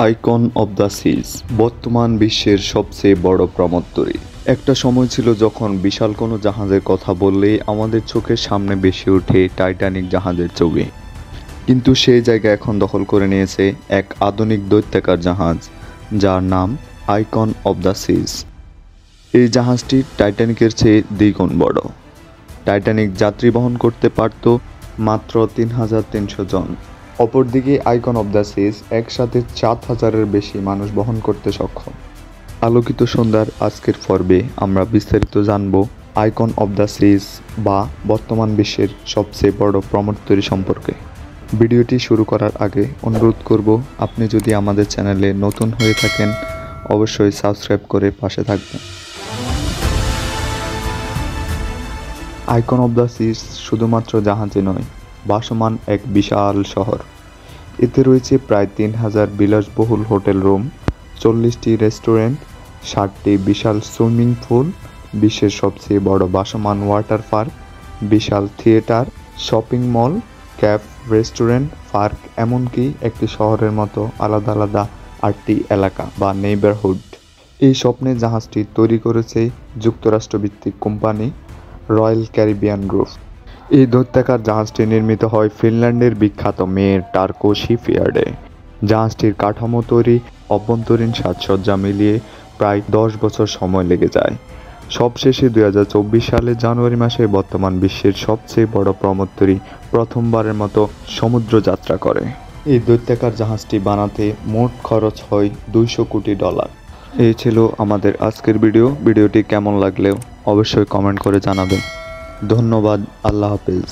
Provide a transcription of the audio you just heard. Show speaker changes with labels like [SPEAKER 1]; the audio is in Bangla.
[SPEAKER 1] আইকন অব দ্য সিজ বর্তমান বিশ্বের সবচেয়ে বড় প্রমত্তরী। একটা সময় ছিল যখন বিশাল কোনো জাহাজের কথা বললেই আমাদের চোখের সামনে ভেসে ওঠে টাইটানিক জাহাজের ছবি। কিন্তু সেই জায়গা এখন দখল করে নিয়েছে এক আধুনিক দৈত্যাকার জাহাজ, যার নাম আইকন অব দ্য সিজ। এই জাহাজটি টাইটানিকের চেয়ে দ্বিগুণ বড়। টাইটানিক যাত্রী বহন করতে পারত মাত্র ৩,৩০০ জন। অপরদিকে আইকন অব দ্য সিজ একসাথে ৪,০০০-এর বেশি মানুষ বহন করতে সক্ষম। আলোকিত সন্ধ্যার আজকের পর্বে আমরা বিস্তারিত জানব আইকন অব দ্য সিজ বা বর্তমান বিশ্বের সবচেয়ে বড় প্রমত্তরী সম্পর্কে। ভিডিওটি শুরু করার আগে অনুরোধ করব, আপনি যদি আমাদের চ্যানেলে নতুন হয়ে থাকেন অবশ্যই সাবস্ক্রাইব করে পাশে থাকবেন। আইকন অব দ্য সিজ শুধুমাত্র জাহাজে নয়, ভাসমান এক বিশাল শহর। এতে রয়েছে প্রায় ৩,০০০ বিলাসবহুল হোটেল রুম, ৪০টি রেস্টুরেন্ট, ৬০টি বিশাল সুইমিং পুল, বিশ্বের সবচেয়ে বড় ভাসমান ওয়াটার পার্ক, বিশাল theatre, shopping mall, cafe, restaurant, park, এমনকি একটি শহরের মতো আলাদা আলাদা ৮টি এলাকা বা নেইবারহুড। এই স্বপ্নের জাহাজটি তৈরি করেছে যুক্তরাষ্ট্রভিত্তিক কোম্পানি রয়্যাল ক্যারিবিয়ান গ্রুপ। এই দৈত্যাকার জাহাজটি নির্মিত হয় ফিনল্যান্ডের বিখ্যাত মের টার্কো শিপইয়ার্ডে। জাহাজটির কাঠামো তৈরি, অভ্যন্তরীণ সাজসজ্জা মিলিয়ে প্রায় ১০ বছর সময় লেগে যায়। সবশেষে ২০২৪ সালের জানুয়ারি মাসে বর্তমান বিশ্বের সবচেয়ে বড় প্রমত্তরী প্রথমবারের মতো সমুদ্র যাত্রা করে। এই দৈত্যাকার জাহাজটি বানাতে মোট খরচ হয় $২০০ কোটি। এই ছিল আমাদের আজকের ভিডিওটি কেমন লাগলেও অবশ্যই কমেন্ট করে জানাবেন। ধন্যবাদ। আল্লাহ হাফেজ।